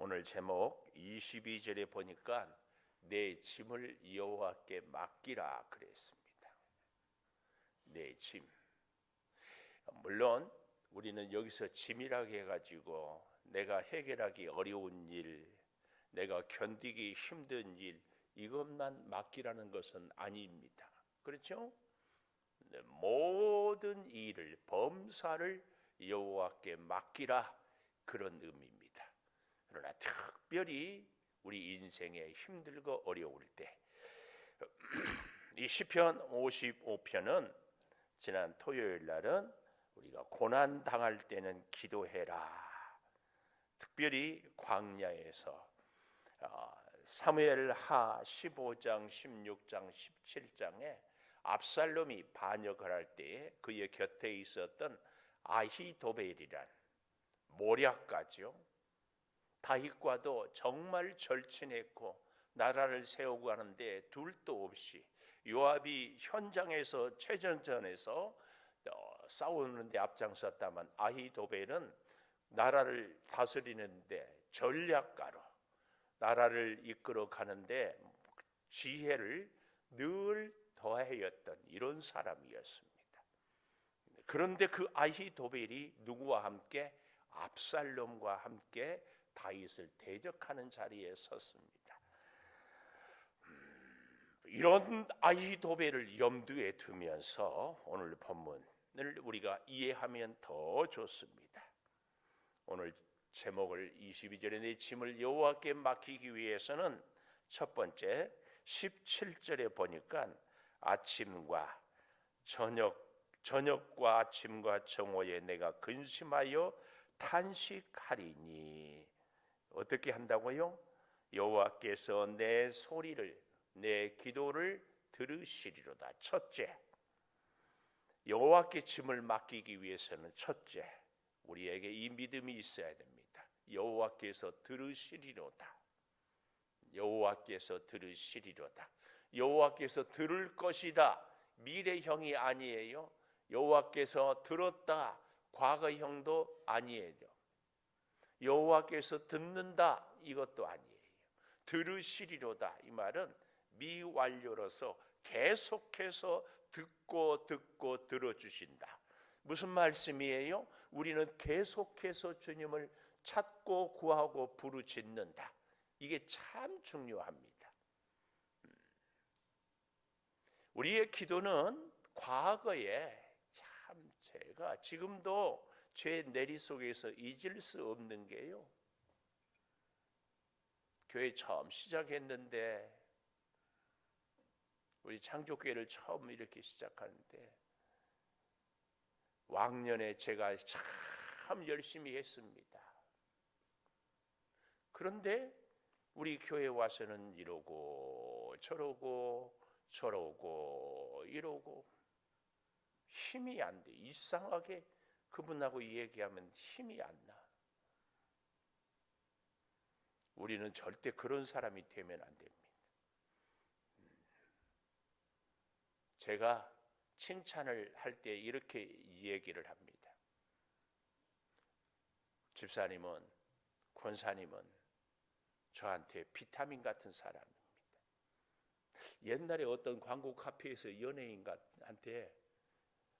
오늘 제목 22절에 보니까 내 짐을 여호와께 맡기라 그랬습니다. 내 짐. 물론 우리는 여기서 짐이라고 해가지고 내가 해결하기 어려운 일, 내가 견디기 힘든 일, 이것만 맡기라는 것은 아닙니다. 그렇죠? 모든 일을, 범사를 여호와께 맡기라, 그런 의미입니다. 그러나 특별히 우리 인생에 힘들고 어려울 때, 이 시편 55편은 지난 토요일 날은 우리가 고난 당할 때는 기도해라, 특별히 광야에서 사무엘하 15장, 16장, 17장에 압살롬이 반역을 할 때에 그의 곁에 있었던 아히도벨이란 모략가죠. 다윗과도 정말 절친했고 나라를 세우고 하는데 둘도 없이 요압이 현장에서 최전선에서 싸우는데 앞장섰다만 아히도벨은 나라를 다스리는데 전략가로 나라를 이끌어 가는데 지혜를 늘 더하였던 이런 사람이었습니다. 그런데 그 아히도벨이 누구와 함께? 압살롬과 함께 다윗을 대적하는 자리에 섰습니다. 이런 아히도벨을 염두에 두면서 오늘 본문을 우리가 이해하면 더 좋습니다. 오늘 제목을 22절에 내 짐을 여호와께 맡기기 위해서는 첫 번째 17절에 보니까 아침과 저녁과 아침과 정오에 내가 근심하여 탄식하리니, 어떻게 한다고요? 여호와께서 내 소리를, 내 기도를 들으시리로다. 첫째, 여호와께 짐을 맡기기 위해서는 첫째, 우리에게 이 믿음이 있어야 됩니다. 여호와께서 들으시리로다. 여호와께서 들으시리로다. 여호와께서 들을 것이다. 미래형이 아니에요. 여호와께서 들었다. 과거형도 아니에요. 여호와께서 듣는다, 이것도 아니에요. 들으시리로다, 이 말은 미완료로서 계속해서 듣고 들어주신다. 무슨 말씀이에요? 우리는 계속해서 주님을 찾고 구하고 부르짖는다. 이게 참 중요합니다. 우리의 기도는 과거에 참 제가 지금도 죄 내리 속에서 잊을 수 없는 게요, 교회 처음 시작했는데, 우리 창조교회를 처음 이렇게 시작하는데 왕년에 제가 참 열심히 했습니다. 그런데 우리 교회 와서는 이러고 저러고 이러고 힘이 안 돼. 이상하게 그분하고 얘기하면 힘이 안 나. 우리는 절대 그런 사람이 되면 안 됩니다. 제가 칭찬을 할 때 이렇게 얘기를 합니다. 집사님은, 권사님은 저한테 비타민 같은 사람입니다. 옛날에 어떤 광고 카페에서 연예인한테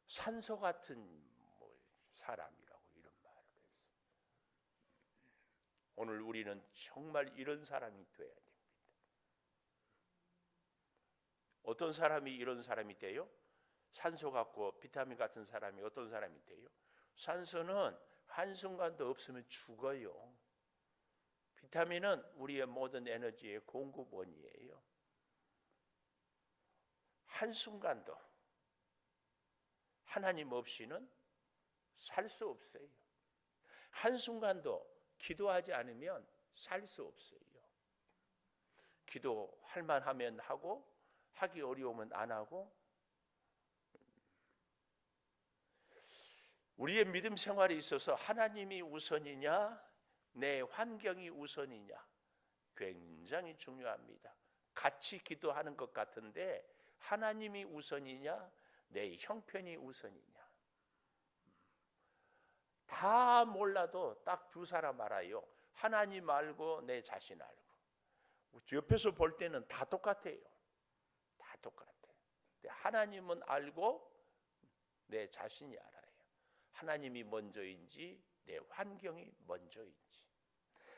산소 같은 사람이라고 이런 말을 했어요. 오늘 우리는 정말 이런 사람이 돼야 됩니다. 어떤 사람이 이런 사람이 돼요? 산소 같고 비타민 같은 사람이 어떤 사람이 돼요? 산소는 한순간도 없으면 죽어요. 비타민은 우리의 모든 에너지의 공급원이에요. 한순간도 하나님 없이는 살 수 없어요. 한순간도 기도하지 않으면 살 수 없어요. 기도할 만하면 하고, 하기 어려우면 안 하고. 우리의 믿음 생활에 있어서 하나님이 우선이냐, 내 환경이 우선이냐, 굉장히 중요합니다. 같이 기도하는 것 같은데 하나님이 우선이냐, 내 형편이 우선이냐. 다 몰라도 딱 두 사람 알아요. 하나님 알고 내 자신 알고. 옆에서 볼 때는 다 똑같아요. 다 똑같아요. 하나님은 알고 내 자신이 알아요. 하나님이 먼저인지 내 환경이 먼저인지,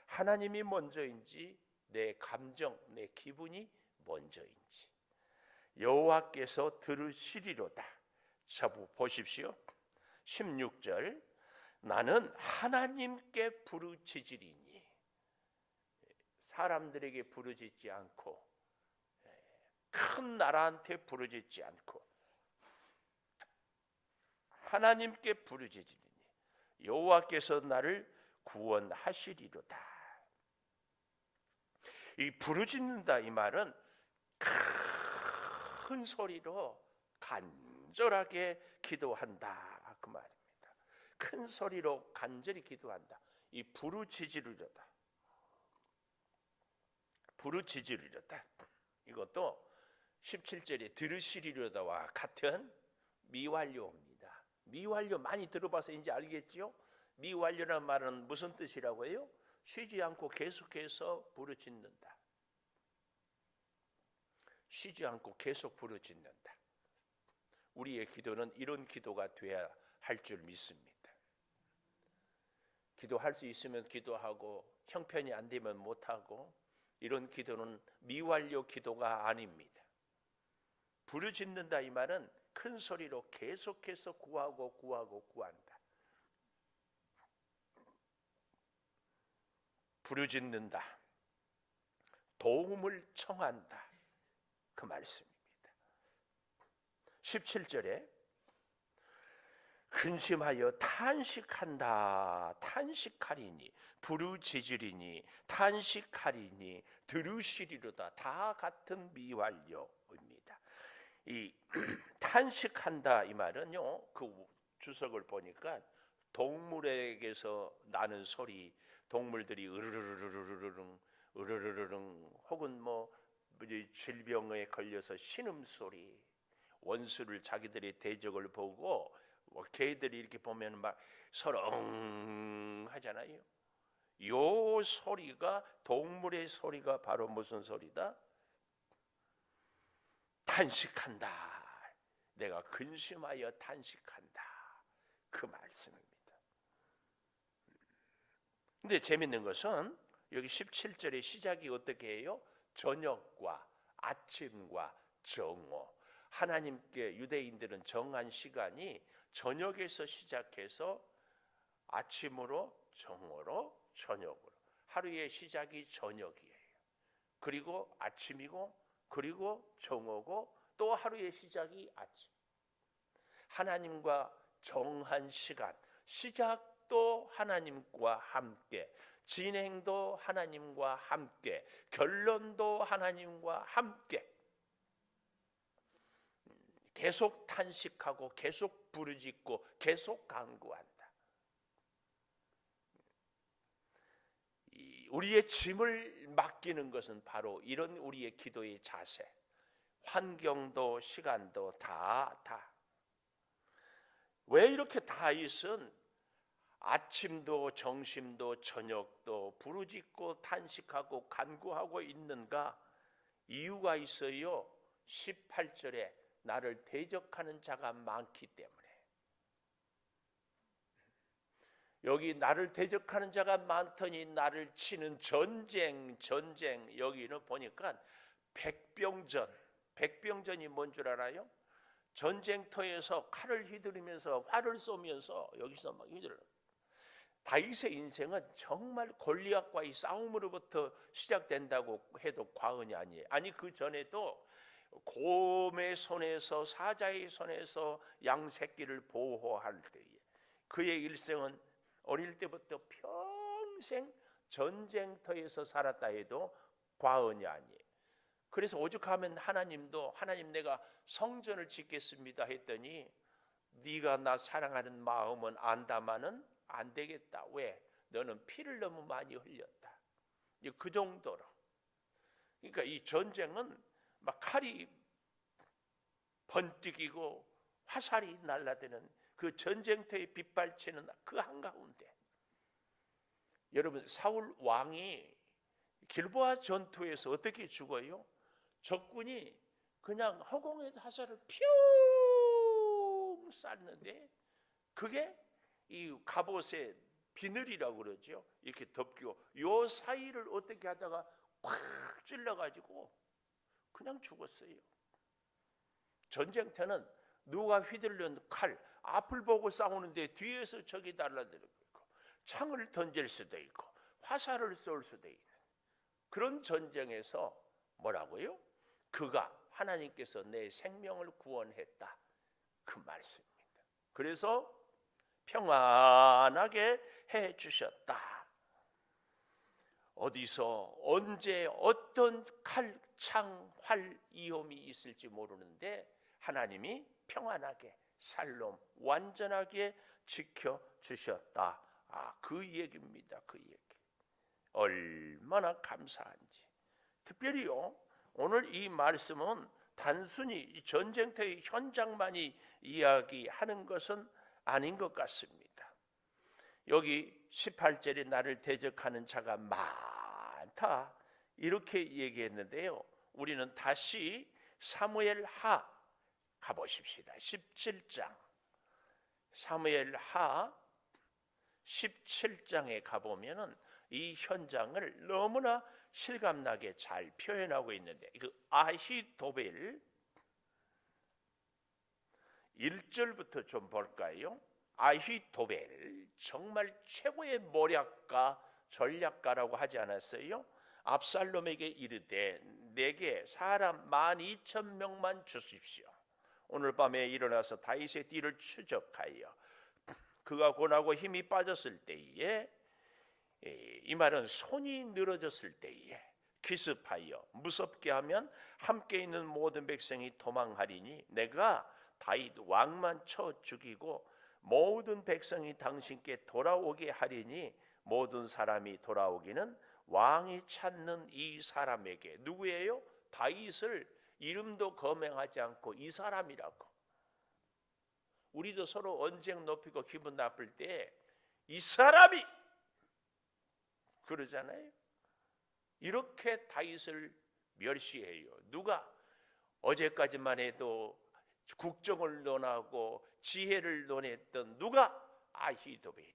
하나님이 먼저인지 내 감정, 내 기분이 먼저인지. 여호와께서 들으시리로다. 자, 보십시오. 16절, 나는 하나님께 부르짖으리니. 사람들에게 부르짖지 않고, 큰 나라한테 부르짖지 않고 하나님께 부르짖으리니 여호와께서 나를 구원하시리로다. 이 부르짖는다 이 말은 큰 소리로 간절하게 기도한다 그 말입니다. 큰 소리로 간절히 기도한다. 이 부르짖으리로다. 부르짖으리로다. 이것도 17절에 들으시리로다와 같은 미완료입니다. 미완료 많이 들어봐서 이제 알겠지요? 미완료란 말은 무슨 뜻이라고 해요? 쉬지 않고 계속해서 부르짖는다. 쉬지 않고 계속 부르짖는다. 우리의 기도는 이런 기도가 돼야 할 줄 믿습니다. 기도할 수 있으면 기도하고 형편이 안 되면 못하고, 이런 기도는 미완료 기도가 아닙니다. 부르짖는다 이 말은 큰 소리로 계속해서 구한다. 부르짖는다. 도움을 청한다. 그 말씀입니다. 17절에 근심하여 탄식한다. 탄식하리니, 부르짖으리니, 탄식하리니, 들으시리로다. 다 같은 미완료입니다. 이 탄식한다 이 말은요, 그 주석을 보니까 동물에게서 나는 소리, 동물들이 으르르르르르릉 으르르르릉 혹은 뭐 질병에 걸려서 신음소리, 원수를 자기들의 대적을 보고 개들이 이렇게 보면 막 서렁 하잖아요. 요 소리가, 동물의 소리가 바로 무슨 소리다? 탄식한다. 내가 근심하여 탄식한다. 그 말씀입니다. 근데 재밌는 것은 여기 17절의 시작이 어떻게 해요? 저녁과 아침과 정오. 하나님께 유대인들은 정한 시간이 저녁에서 시작해서 아침으로, 정오로, 저녁으로. 하루의 시작이 저녁이에요. 그리고 아침이고, 그리고 정오고, 또 하루의 시작이 아침. 하나님과 정한 시간, 시작도 하나님과 함께, 진행도 하나님과 함께, 결론도 하나님과 함께. 계속 탄식하고 계속 부르짖고 계속 간구한다. 우리의 짐을 맡기는 것은 바로 이런 우리의 기도의 자세. 환경도 시간도 다. 왜 이렇게 다윗은 아침도 점심도 저녁도 부르짖고 탄식하고 간구하고 있는가? 이유가 있어요. 18절에 나를 대적하는 자가 많기 때문에. 여기 나를 대적하는 자가 많더니 나를 치는 전쟁. 여기는 보니까 백병전이 뭔 줄 알아요? 전쟁터에서 칼을 휘두르면서 활을 쏘면서 여기서 막 휘둘러. 다윗의 인생은 정말 골리앗과의 싸움으로부터 시작된다고 해도 과언이 아니에요. 아니, 그 전에도 곰의 손에서, 사자의 손에서 양 새끼를 보호할 때에 그의 일생은 어릴 때부터 평생 전쟁터에서 살았다 해도 과언이 아니에요. 그래서 오죽하면 하나님도, 하나님 내가 성전을 짓겠습니다 했더니 네가 나 사랑하는 마음은 안다마는 안 되겠다. 왜? 너는 피를 너무 많이 흘렸다. 그 정도로. 그러니까 이 전쟁은 막 칼이 번뜩이고 화살이 날라드는 그 전쟁터에 빗발치는 그 한가운데 여러분, 사울 왕이 길보아 전투에서 어떻게 죽어요? 적군이 그냥 허공에 화살을 퓨 쐈는데 그게 이 갑옷의 비늘이라고 그러죠. 이렇게 덮고 요 사이를 어떻게 하다가 꽉 찔러가지고 그냥 죽었어요. 전쟁터는 누가 휘둘른 칼, 앞을 보고 싸우는데 뒤에서 적이 달라들고 있고 창을 던질 수도 있고 화살을 쏠 수도 있는 그런 전쟁에서 뭐라고요? 그가 하나님께서 내 생명을 구원했다, 그 말씀입니다. 그래서 평안하게 해주셨다. 어디서 언제 어떤 칼, 창, 활, 위험이 있을지 모르는데 하나님이 평안하게 살롬 완전하게 지켜주셨다. 그 얘기입니다. 그 얘기. 얼마나 감사한지. 특별히요, 오늘 이 말씀은 단순히 이 전쟁터의 현장만이 이야기하는 것은 아닌 것 같습니다. 여기 18절에 나를 대적하는 자가 많다 이렇게 얘기했는데요, 우리는 다시 사무엘하 가보십시다. 17장 사무엘하 17장에 가보면은 이 현장을 너무나 실감나게 잘 표현하고 있는데, 그 아히도벨 1절부터 좀 볼까요? 아히도벨 정말 최고의谋略가 전략가라고 하지 않았어요? 압살롬에게 이르되 내게 사람 12,000명만 주십시오. 오늘 밤에 일어나서 다윗의 뒤를 추적하여 그가 고나고 힘이 빠졌을 때에, 이 말은 손이 늘어졌을 때에 기습하여 무섭게 하면 함께 있는 모든 백성이 도망하리니 내가 다윗 왕만 쳐 죽이고 모든 백성이 당신께 돌아오게 하리니 모든 사람이 돌아오기는 왕이 찾는 이 사람에게. 누구예요? 다윗을 이름도 거명하지 않고 이 사람이라고. 우리도 서로 언쟁 높이고 기분 나쁠 때 이 사람이 그러잖아요. 이렇게 다윗을 멸시해요. 누가? 어제까지만 해도 국정을 논하고 지혜를 논했던 누가? 아히도벨이.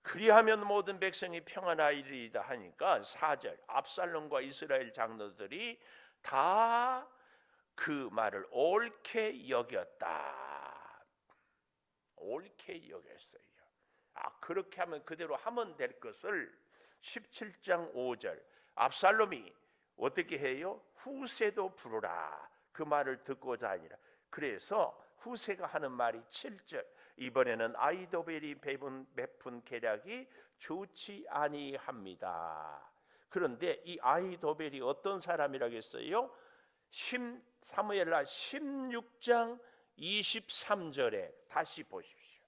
그리하면 모든 백성이 평안하리이다 하니까 4절 압살롬과 이스라엘 장로들이 다 그 말을 옳게 여겼다. 옳게 여겼어요. 그렇게 하면 그대로 하면 될 것을 17장 5절 압살롬이 어떻게 해요? 후세도 부르라. 그 말을 듣고자 하니라. 그래서 후세가 하는 말이 7절 이번에는 아히도벨이 베푼 계략이 좋지 아니합니다. 그런데 이 아히도벨이 어떤 사람이라겠어요? 사무엘하 16장 23절에 다시 보십시오.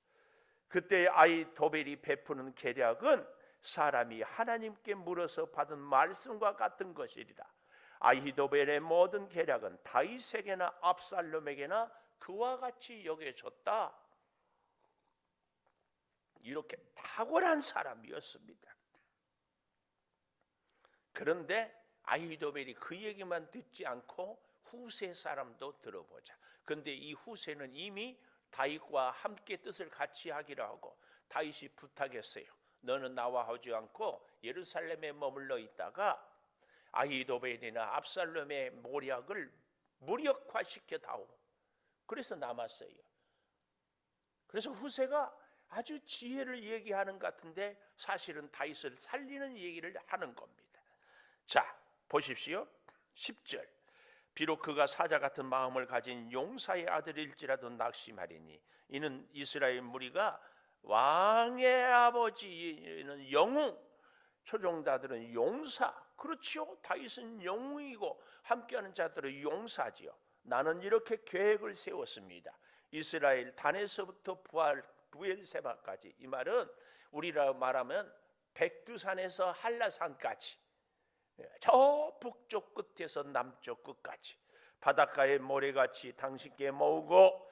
그때 아히도벨이 베푸는 계략은 사람이 하나님께 물어서 받은 말씀과 같은 것이리라. 아히도벨의 모든 계략은 다윗에게나 압살롬에게나 그와 같이 여겨졌다. 이렇게 탁월한 사람이었습니다. 그런데 아히도벨이 그 얘기만 듣지 않고 후세 사람도 들어보자. 그런데 이 후세는 이미 다윗과 함께 뜻을 같이 하기로 하고 다윗이 부탁했어요. 너는 나와 하지 않고 예루살렘에 머물러 있다가 아히도벨이나 압살롬의 모략을 무력화시켜 다오. 그래서 남았어요. 그래서 후세가 아주 지혜를 얘기하는 것 같은데 사실은 다윗을 살리는 얘기를 하는 겁니다. 자, 보십시오. 10절 비록 그가 사자 같은 마음을 가진 용사의 아들일지라도 낙심하리니 이는 이스라엘 무리가 왕의 아버지는 영웅, 초종자들은 용사. 그렇지요. 다윗은 영웅이고 함께하는 자들은 용사지요. 나는 이렇게 계획을 세웠습니다. 이스라엘 단에서부터 부엘세바까지. 이 말은 우리라 말하면 백두산에서 한라산까지, 저 북쪽 끝에서 남쪽 끝까지 바닷가의 모래같이 당신께 모으고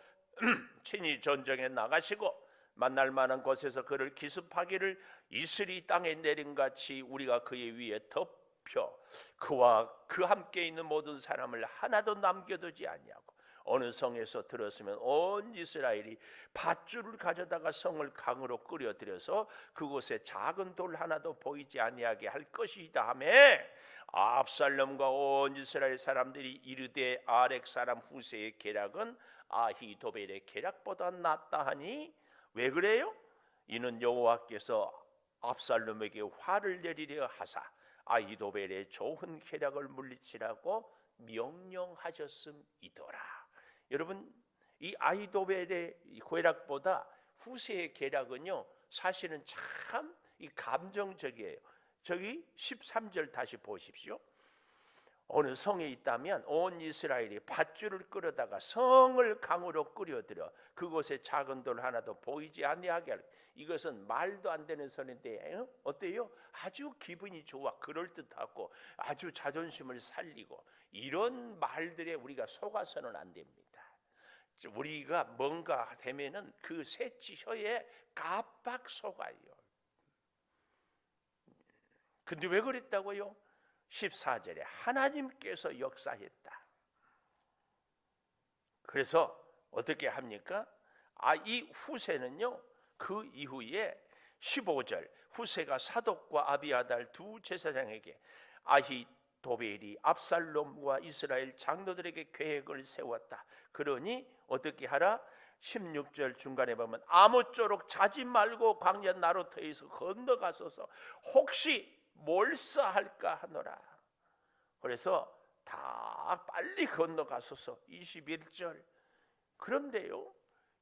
친히 전쟁에 나가시고 만날 만한 곳에서 그를 기습하기를 이슬이 땅에 내린 같이 우리가 그의 위에 덮여 그와 그 함께 있는 모든 사람을 하나도 남겨두지 아니하고 어느 성에서 들었으면 온 이스라엘이 밧줄을 가져다가 성을 강으로 끌어들여서 그곳에 작은 돌 하나도 보이지 아니하게 할 것이다 하며 압살롬과 온 이스라엘 사람들이 이르되 아렉 사람 후세의 계략은 아히도벨의 계략보다 낫다 하니 왜 그래요? 이는 여호와께서 압살롬에게 화를 내리려 하사 아히도벨의 좋은 계략을 물리치라고 명령하셨음이더라. 여러분, 이 아히도벨의 계략보다 후세의 계략은요 사실은 참 이 감정적이에요. 저기 13절 다시 보십시오. 어느 성에 있다면 온 이스라엘이 밧줄을 끌어다가 성을 강으로 끌어들여 그곳에 작은 돌 하나도 보이지 아니하게 할. 이것은 말도 안 되는 소리인데 어때요? 아주 기분이 좋아, 그럴듯하고 아주 자존심을 살리고 이런 말들에 우리가 속아서는 안 됩니다. 우리가 뭔가 되면은 그 새치 혀에 깜빡 속아요. 근데 왜 그랬다고요? 14절에 하나님께서 역사했다. 그래서 어떻게 합니까? 이 후세는요 그 이후에 15절 후세가 사독과 아비아달 두 제사장에게 아히도벨이 압살롬과 이스라엘 장로들에게 계획을 세웠다. 그러니 어떻게 하라? 16절 중간에 보면 아무쪼록 자지 말고 광야 나루터에서 건너가소서 혹시 몰사할까 하노라. 그래서 다 빨리 건너가소서. 21절. 그런데요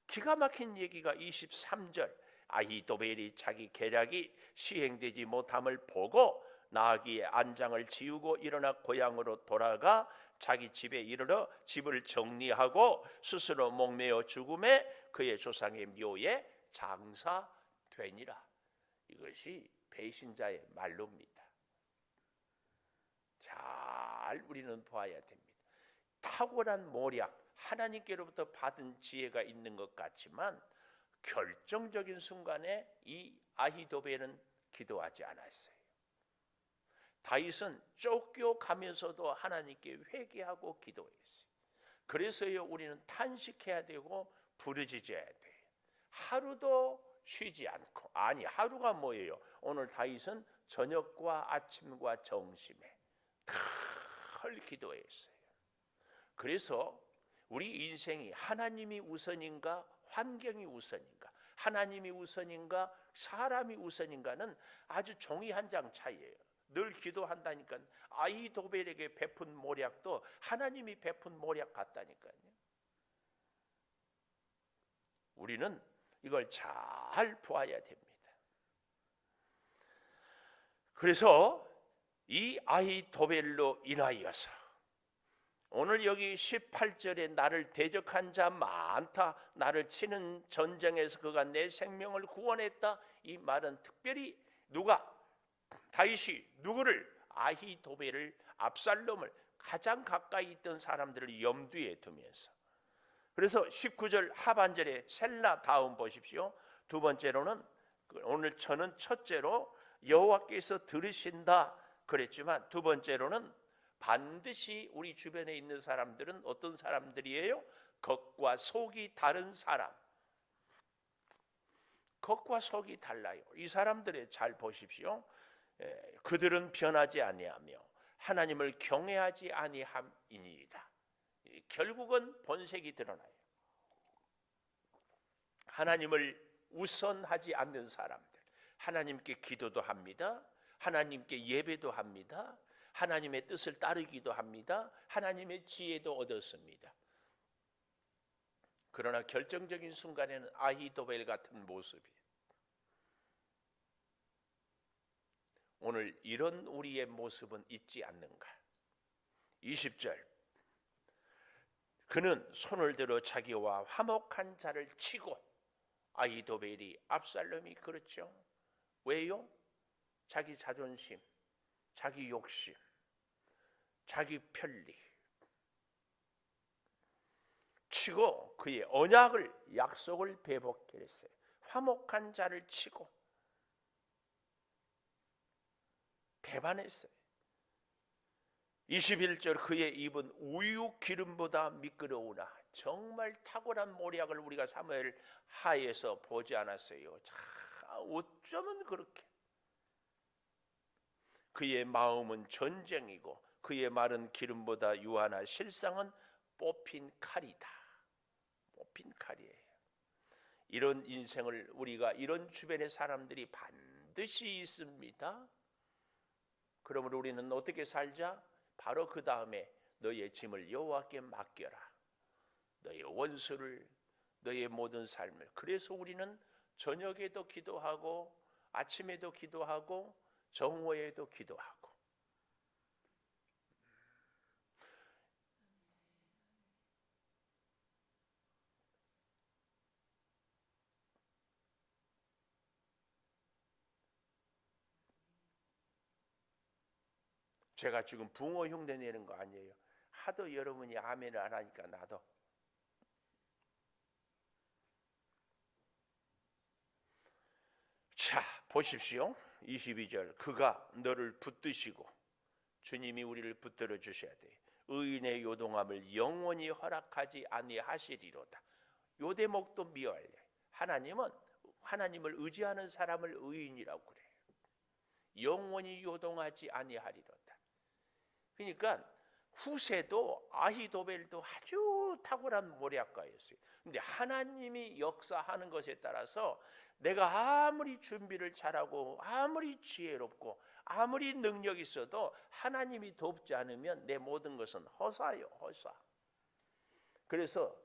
기가 막힌 얘기가 23절 아히도벨이 자기 계략이 시행되지 못함을 보고 나귀의 안장을 지우고 일어나 고향으로 돌아가 자기 집에 이르러 집을 정리하고 스스로 목매어 죽음에 그의 조상의 묘에 장사되니라. 이것이 배신자의 말로입니다. 잘 우리는 봐야 됩니다. 탁월한 모략, 하나님께로부터 받은 지혜가 있는 것 같지만 결정적인 순간에 이 아히도벨은 기도하지 않았어요. 다윗은 쫓겨가면서도 하나님께 회개하고 기도했어요. 그래서요 우리는 탄식해야 되고 부르짖어야 돼요. 하루도 쉬지 않고. 아니 하루가 뭐예요? 오늘 다윗은 저녁과 아침과 점심에 늘 기도했어요. 그래서 우리 인생이 하나님이 우선인가 환경이 우선인가 하나님이 우선인가 사람이 우선인가는 아주 종이 한 장 차이예요. 늘 기도한다니까. 아히도벨에게 베푼 모략도 하나님이 베푼 모략 같다니까요. 우리는 이걸 잘 보아야 됩니다. 그래서 이 아히도벨로 인하여서 오늘 여기 18절에 나를 대적한 자 많다, 나를 치는 전쟁에서 그가 내 생명을 구원했다. 이 말은 특별히 누가? 다윗이 누구를? 아히도벨을, 압살롬을, 가장 가까이 있던 사람들을 염두에 두면서. 그래서 19절 하반절에 셀라 다음 보십시오. 두 번째로는 오늘 저는 첫째로 여호와께서 들으신다 그랬지만 두 번째로는 반드시 우리 주변에 있는 사람들은 어떤 사람들이에요? 겉과 속이 다른 사람. 겉과 속이 달라요. 이 사람들을 잘 보십시오. 그들은 변하지 아니하며 하나님을 경외하지 아니함이니이다. 결국은 본색이 드러나요. 하나님을 우선하지 않는 사람들, 하나님께 기도도 합니다. 하나님께 예배도 합니다. 하나님의 뜻을 따르기도 합니다. 하나님의 지혜도 얻었습니다. 그러나 결정적인 순간에는 아히도벨 같은 모습이에요. 오늘 이런 우리의 모습은 있지 않는가? 20절 그는 손을 들어 자기와 화목한 자를 치고. 아히도벨이 압살롬이 그렇죠. 왜요? 자기 자존심, 자기 욕심, 자기 편리 치고 그의 언약을, 약속을 배복했어요. 화목한 자를 치고 배반했어요. 21절 그의 입은 우유 기름보다 미끄러우나 정말 탁월한 모략을 우리가 사무엘 하에서 보지 않았어요. 자, 어쩌면 그렇게. 그의 마음은 전쟁이고 그의 말은 기름보다 유하나 실상은 뽑힌 칼이다. 뽑힌 칼이에요. 이런 인생을 우리가 이런 주변의 사람들이 반드시 있습니다. 그러므로 우리는 어떻게 살자? 바로 그 다음에 너의 짐을 여호와께 맡겨라. 너의 원수를, 너의 모든 삶을. 그래서 우리는 저녁에도 기도하고 아침에도 기도하고 정오에도 기도하고. 제가 지금 붕어 흉내 내는 거 아니에요. 하도 여러분이 아멘을 안 하니까 나도. 자, 보십시오. 22절 그가 너를 붙드시고, 주님이 우리를 붙들어 주셔야 돼. 의인의 요동함을 영원히 허락하지 아니하시리로다. 요 대목도 미워해. 하나님은 하나님을 의지하는 사람을 의인이라고 그래요. 영원히 요동하지 아니하리로다. 그러니까 후세도 아히도벨도 아주 탁월한 모략가였어요. 근데 하나님이 역사하는 것에 따라서 내가 아무리 준비를 잘하고 아무리 지혜롭고 아무리 능력 있어도 하나님이 돕지 않으면 내 모든 것은 허사요, 허사. 그래서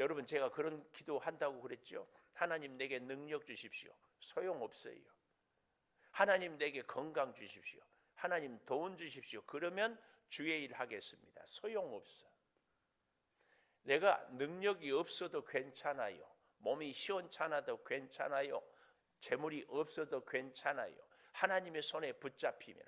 여러분 제가 그런 기도한다고 그랬죠. 하나님 내게 능력 주십시오. 소용없어요. 하나님 내게 건강 주십시오. 하나님 돈 주십시오. 그러면 주의 일 하겠습니다. 소용없어. 내가 능력이 없어도 괜찮아요. 몸이 시원찮아도 괜찮아요. 재물이 없어도 괜찮아요. 하나님의 손에 붙잡히면.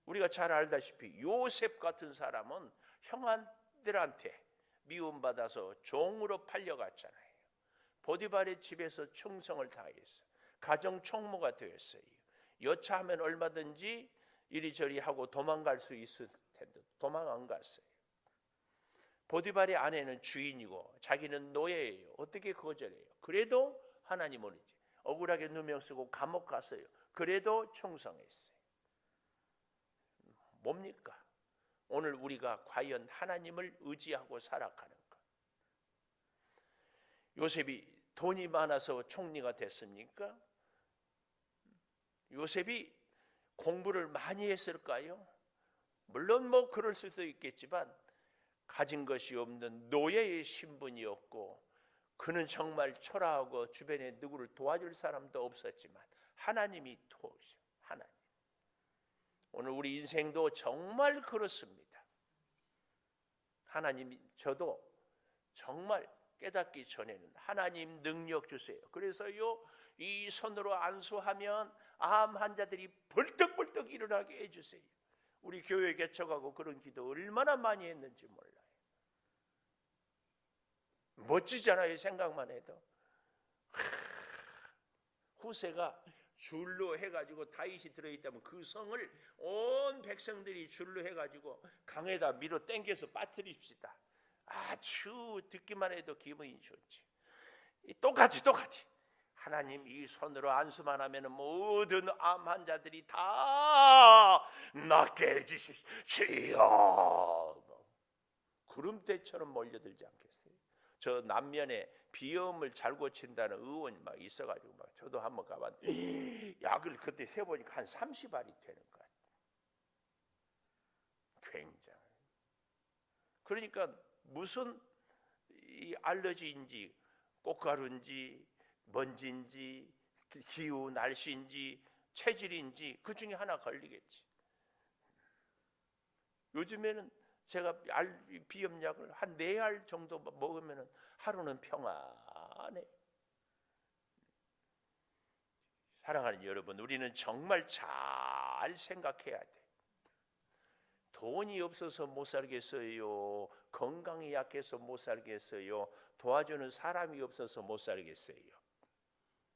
우리가 잘 알다시피 요셉 같은 사람은 형들한테 미움받아서 종으로 팔려갔잖아요. 보디발의 집에서 충성을 다했어요. 가정 총무가 되었어요. 여차하면 얼마든지 이리저리 하고 도망갈 수 있을 텐데 도망 안 갔어요. 보디발의 아내는 주인이고 자기는 노예예요. 어떻게 거절해요? 그래도 하나님은 이제 억울하게 누명 쓰고 감옥 갔어요. 그래도 충성했어요. 뭡니까? 오늘 우리가 과연 하나님을 의지하고 살아가는가? 요셉이 돈이 많아서 총리가 됐습니까? 요셉이 공부를 많이 했을까요? 물론 뭐 그럴 수도 있겠지만 가진 것이 없는 노예의 신분이었고 그는 정말 초라하고 주변에 누구를 도와줄 사람도 없었지만 하나님이 도우셔. 하나님. 오늘 우리 인생도 정말 그렇습니다. 하나님이 저도 정말 깨닫기 전에는 하나님 능력 주세요. 그래서요 이 손으로 안수하면 암 환자들이 벌떡벌떡 일어나게 해주세요. 우리 교회 개척하고 그런 기도 얼마나 많이 했는지 몰라요. 멋지잖아요. 생각만 해도. 후세가 줄로 해가지고 다윗이 들어있다면 그 성을 온 백성들이 줄로 해가지고 강에다 밀어 땡겨서 빠뜨립시다. 아주 듣기만 해도 기분이 좋지. 똑같이 하나님 이 손으로 안수만 하면 모든 암 환자들이 다 낫게 해주십시오. 주여. 구름대처럼 몰려들지 않겠어요? 저 남면에 비염을 잘 고친다는 의원이 막 있어가지고 막 저도 한번 가봤는데 약을 그때 세보니까 한 30알이 되는 것 같아요. 굉장히. 그러니까 무슨 이 알러지인지 꽃가루인지 먼지인지 기후 날씨인지 체질인지 그 중에 하나 걸리겠지. 요즘에는 제가 비염약을 한 4알 정도 먹으면 하루는 평안해. 사랑하는 여러분, 우리는 정말 잘 생각해야 돼. 돈이 없어서 못 살겠어요? 건강이 약해서 못 살겠어요? 도와주는 사람이 없어서 못 살겠어요?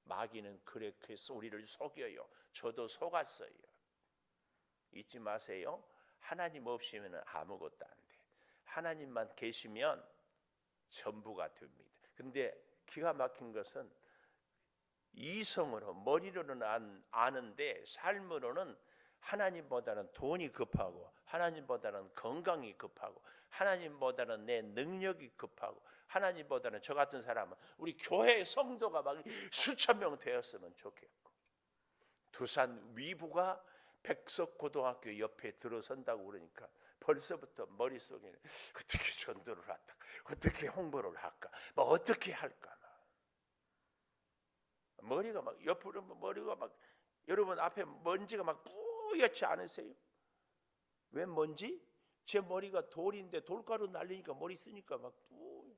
마귀는 그렇게 해서 우리를 속여요. 저도 속았어요. 잊지 마세요. 하나님 없이면 아무것도 안 돼. 하나님만 계시면 전부가 됩니다. 근데 기가 막힌 것은 이성으로 머리로는 아는데 삶으로는 하나님보다는 돈이 급하고 하나님보다는 건강이 급하고 하나님보다는 내 능력이 급하고 하나님보다는 저 같은 사람은 우리 교회 성도가 막 수천 명 되었으면 좋겠고 두산 위부가 백석고등학교 옆에 들어선다고 그러니까 벌써부터 머릿속에 어떻게 전도를 할까, 어떻게 홍보를 할까, 뭐 어떻게 할까, 머리가 막 옆으로 머리가 막 여러분 앞에 먼지가 막 뿌옇지 않으세요? 왜 먼지? 제 머리가 돌인데 돌가루 날리니까 머리 쓰니까 막 뿌옇.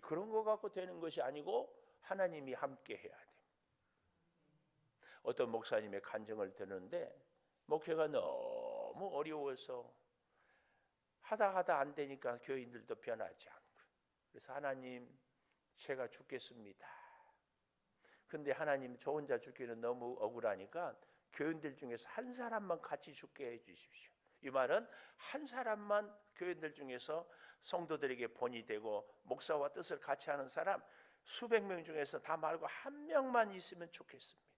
그런 거 갖고 되는 것이 아니고 하나님이 함께 해야 돼. 어떤 목사님의 간증을 듣는데 목회가 너무 어려워서 하다 안 되니까 교인들도 변하지 않고 그래서 하나님 제가 죽겠습니다. 근데 하나님 저 혼자 죽기는 너무 억울하니까 교인들 중에서 한 사람만 같이 죽게 해주십시오. 이 말은 한 사람만 교인들 중에서 성도들에게 본이 되고 목사와 뜻을 같이 하는 사람 수백 명 중에서 다 말고 한 명만 있으면 좋겠습니다.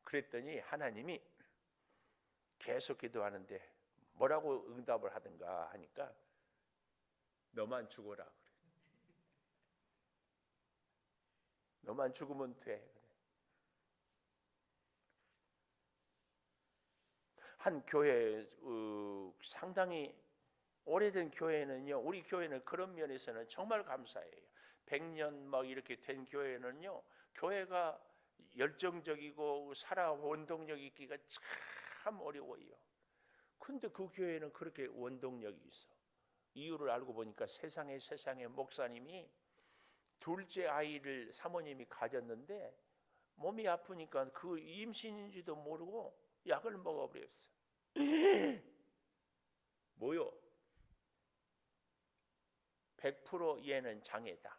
그랬더니 하나님이 계속 기도하는데 뭐라고 응답을 하든가 하니까 너만 죽어라 그래. 너만 죽으면 돼. 한 교회 상당히 오래된 교회는요. 우리 교회는 그런 면에서는 정말 감사해요. 100년 막 이렇게 된 교회는요. 교회가 열정적이고 살아 원동력이 있기가 참 어려워요. 근데 그 교회는 그렇게 원동력이 있어. 이유를 알고 보니까 세상에 목사님이 둘째 아이를 사모님이 가졌는데 몸이 아프니까 그 임신인지도 모르고 약을 먹어버렸어. 뭐요? 100% 얘는 장애다.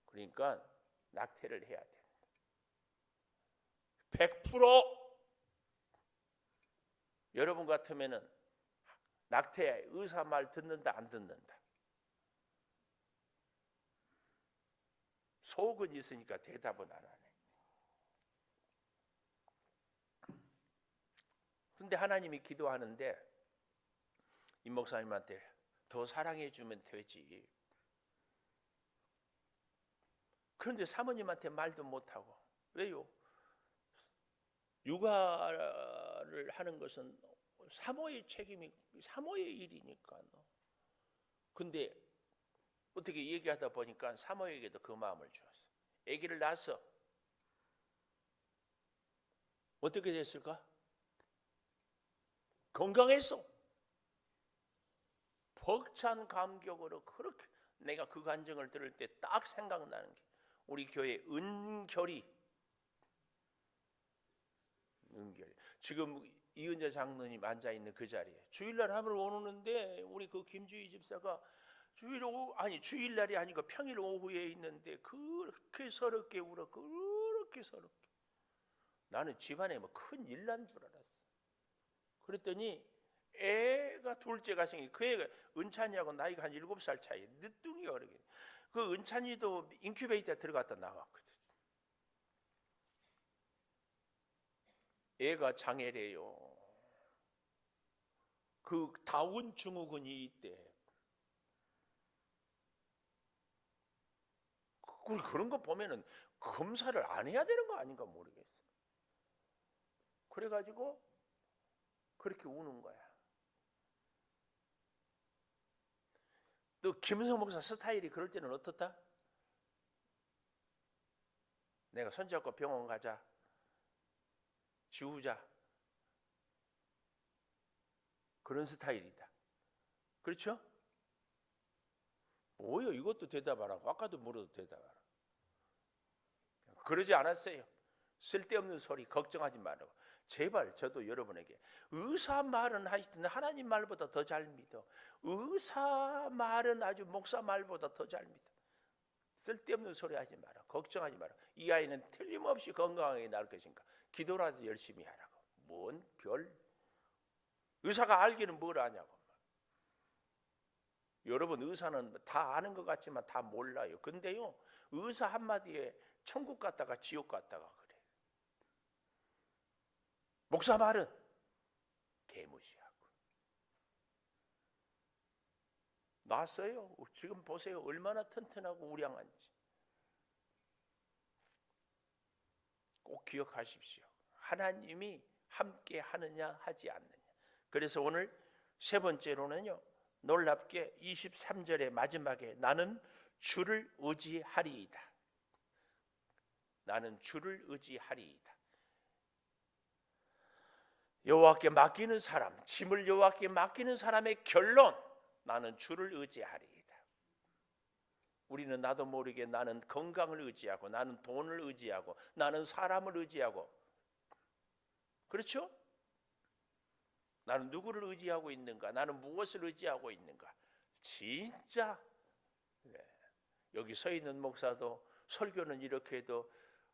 그러니까 낙태를 해야 돼. 100% 여러분 같으면은 낙태 의사 말 듣는다 안 듣는다? 속은 있으니까 대답은 안 하네. 근데 하나님이 기도하는데 이 목사님한테 더 사랑해 주면 되지. 그런데 사모님한테 말도 못하고. 왜요? 육아를 하는 것은 사모의 책임이 사모의 일이니까. 근데 어떻게 얘기하다 보니까 사모에게도 그 마음을 주었어. 아기를 낳았어. 어떻게 됐을까? 건강했어. 벅찬 감격으로 그렇게 내가 그 간증을 들을 때 딱 생각나는 게 우리 교회 은결이 지금 이은재 장로님 앉아 있는 그 자리에 주일날 하면 오는데 우리 그 김주희 집사가 주일날이 아니고 평일 오후에 있는데 그렇게 서럽게 울어. 그렇게 서럽게. 나는 집안에 뭐 큰 일 난 줄 알았어. 그랬더니 애가 둘째가 생긴 그 애가 은찬이하고 나이가 한 7살 차이. 늦둥이가 그러게. 그 은찬이도 인큐베이터에 들어갔다 나왔거든. 애가 장애래요. 그 다운 증후군이 있대. 그런 거 보면은 검사를 안 해야 되는 거 아닌가 모르겠어. 그래가지고 그렇게 우는 거야. 또 김은성 목사 스타일이 그럴 때는 어떻다? 내가 손잡고 병원 가자. 지우자. 그런 스타일이다. 그렇죠? 뭐요? 이것도 대답하라고. 아까도 물어도 대답하라. 그러지 않았어요. 쓸데없는 소리 걱정하지 말라고. 제발 저도 여러분에게 의사 말은 하시든 하나님 말보다 더 잘 믿어. 의사 말은 아주 목사 말보다 더 잘 믿어. 쓸데없는 소리 하지 마라. 걱정하지 마라. 이 아이는 틀림없이 건강하게 나을 것인가. 기도라도 열심히 하라고. 뭔 별 의사가 알기는 뭘 아냐고. 여러분, 의사는 다 아는 것 같지만 다 몰라요. 근데요, 의사 한마디에 천국 갔다가 지옥 갔다가 그래. 목사 말은 개무시하고. 놨어요. 지금 보세요. 얼마나 튼튼하고 우량한지. 꼭 기억하십시오. 하나님이 함께 하느냐 하지 않느냐. 그래서 오늘 세 번째로는요, 놀랍게 23절의 마지막에 나는 주를 의지하리이다. 나는 주를 의지하리이다. 여호와께 맡기는 사람, 짐을 여호와께 맡기는 사람의 결론, 나는 주를 의지하리이다. 우리는 나도 모르게 나는 건강을 의지하고, 나는 돈을 의지하고, 나는 사람을 의지하고, 그렇죠? 나는 누구를 의지하고 있는가? 나는 무엇을 의지하고 있는가? 진짜 여기 서 있는 목사도 설교는 이렇게 해도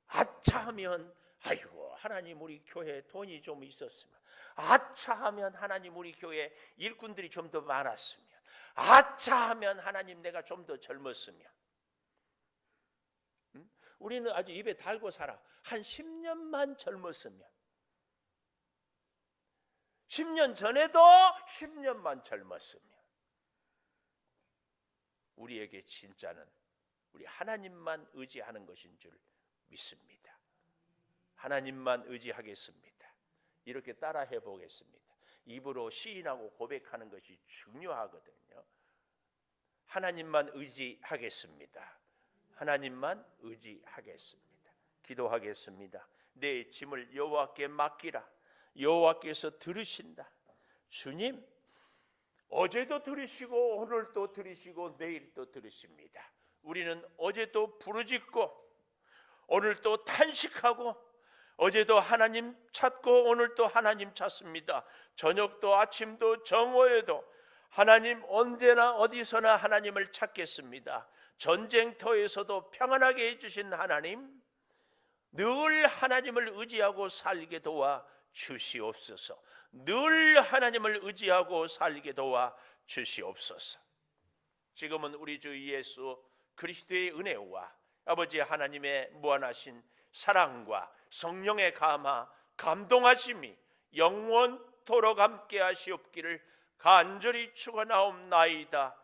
아차하면 아이고 하나님 우리 교회에 돈이 좀 있었으면, 아차하면 하나님 우리 교회에 일꾼들이 좀 더 많았으면, 아차하면 하나님 내가 좀 더 젊었으면. 우리는 아주 입에 달고 살아. 한 10년만 젊었으면, 10년 전에도 10년만 젊었으면. 우리에게 진짜는 우리 하나님만 의지하는 것인 줄 믿습니다. 하나님만 의지하겠습니다. 이렇게 따라해 보겠습니다. 입으로 시인하고 고백하는 것이 중요하거든요. 하나님만 의지하겠습니다. 하나님만 의지하겠습니다. 기도하겠습니다. 내 짐을 여호와께 맡기라. 여호와께서 들으신다. 주님, 어제도 들으시고 오늘도 들으시고 내일도 들으십니다. 우리는 어제도 부르짖고 오늘도 탄식하고, 어제도 하나님 찾고 오늘도 하나님 찾습니다. 저녁도 아침도 정오에도 하나님 언제나 어디서나 하나님을 찾겠습니다. 전쟁터에서도 평안하게 해주신 하나님, 늘 하나님을 의지하고 살게 도와 주시옵소서. 늘 하나님을 의지하고 살게 도와 주시옵소서. 지금은 우리 주 예수 그리스도의 은혜와 아버지 하나님의 무한하신 사랑과 성령의 감화 감동하심이 영원토록 함께 하시옵기를 간절히 축원하옵나이다.